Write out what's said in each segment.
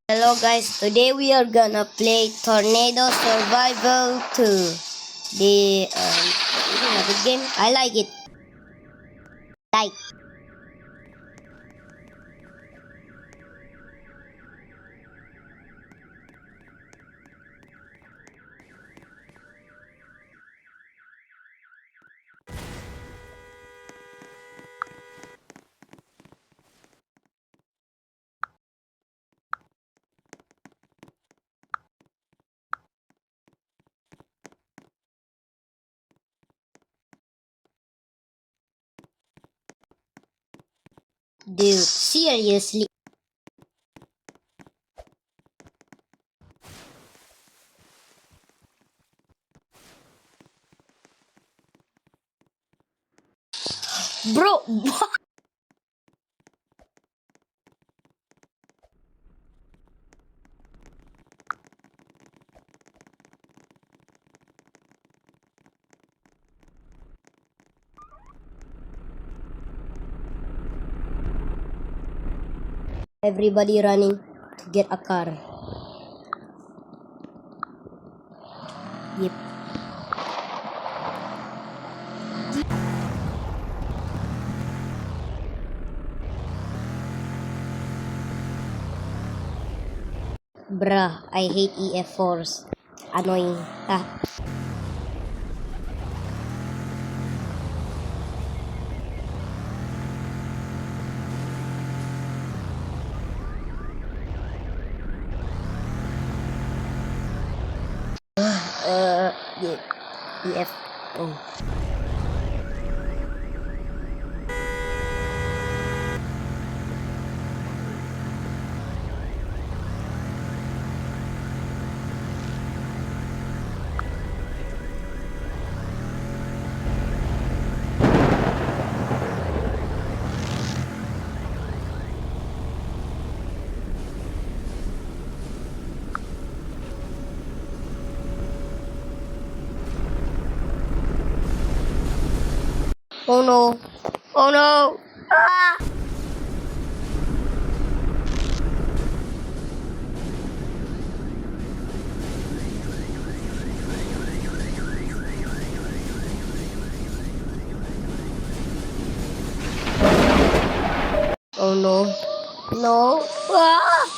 Hello guys, today we are gonna play Tornado Survival 2. This is a good game. I like it. Like. Dude, seriously. Bro, what? Everybody running to get a car. Yep. Bruh, I hate EF4s. Annoying. Ah. Yeah. EF. Oh. Oh no. Oh no. Ah! Oh no. No. Ah!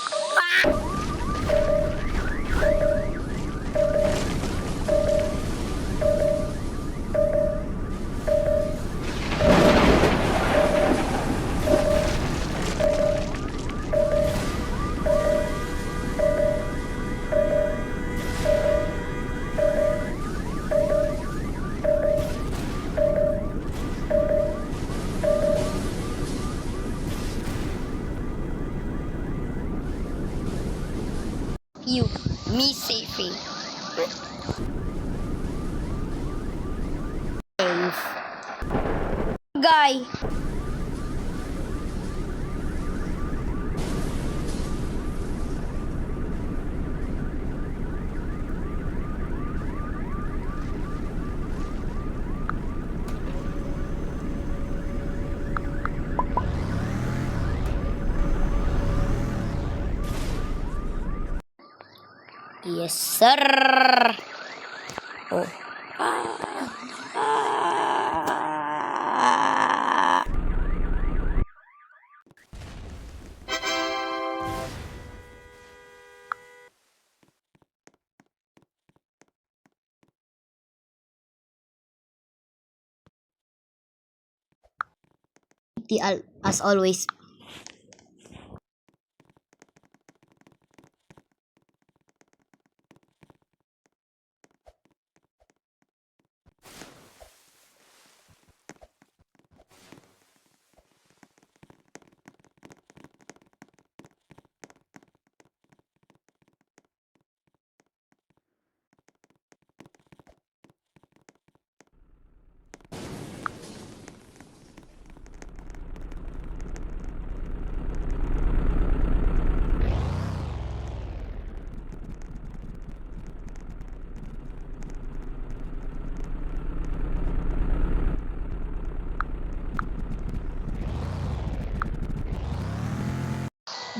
You, me saving. Guy. Yes, sir. Oh. Ah. As always.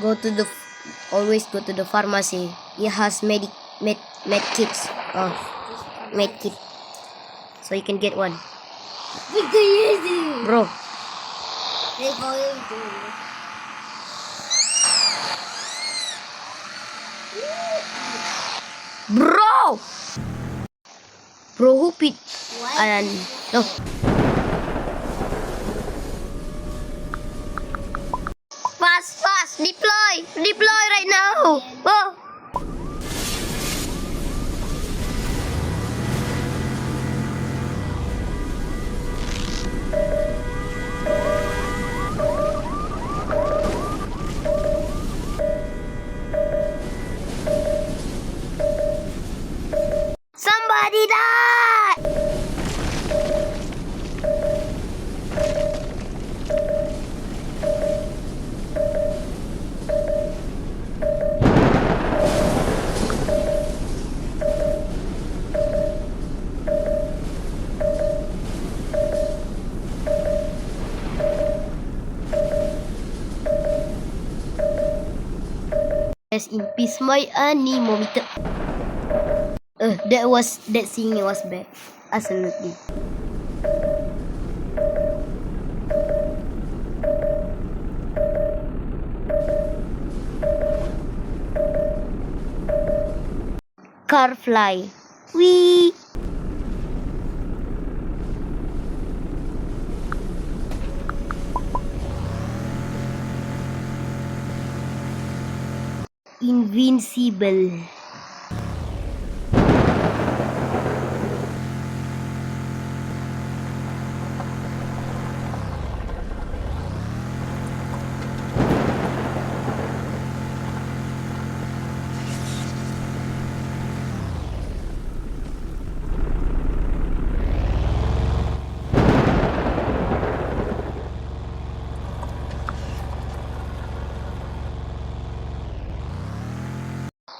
Go to the always go to the pharmacy. It has med kits. Oh, med kit. So you can get one. Bro. Bro! Bro, who pit? And no. Fast, deploy right now. Oh. Somebody die! Rest in peace, my anemometer. That singing was bad. Absolutely. Car fly. Wee. Invincible.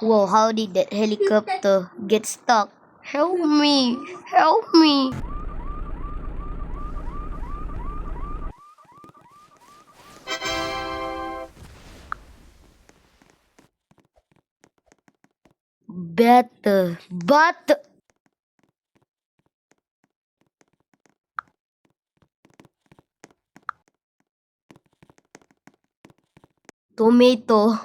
Whoa, how did that helicopter get stuck? Help me! Help me! Better. Tomato.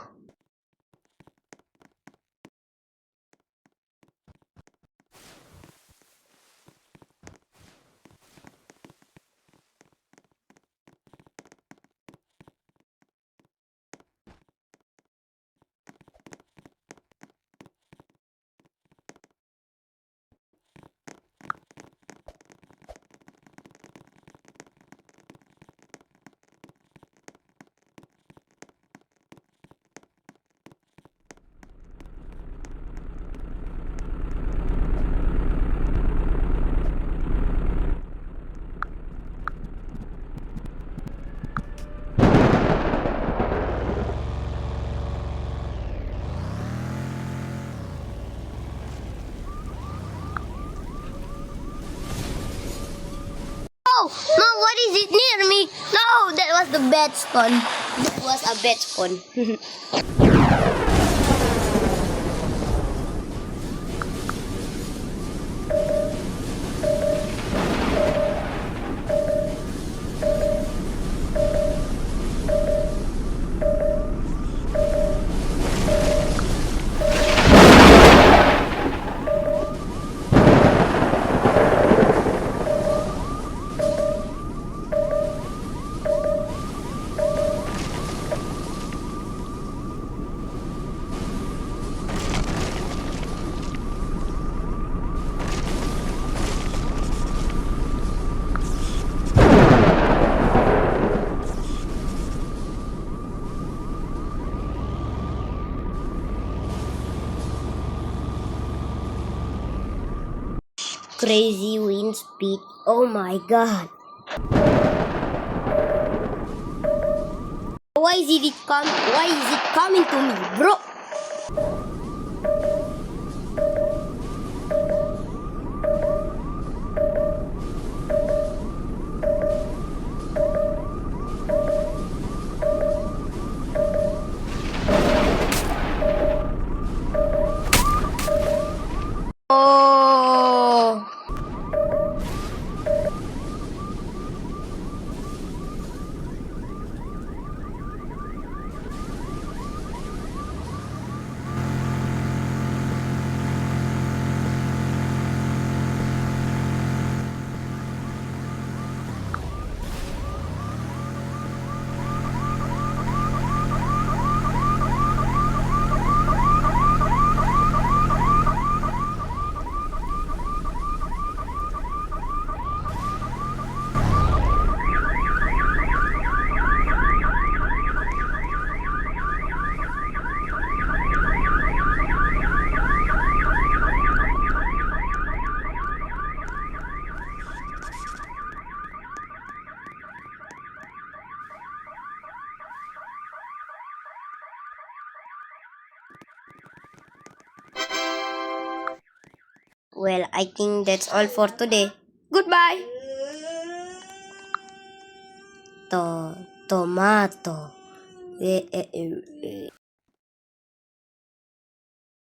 No, what is it near me? No, that was the bad spawn. That was a bad spawn. Crazy wind speed. Oh my god. Why is it coming to me, bro? Well, I think that's all for today. Goodbye. Tomato.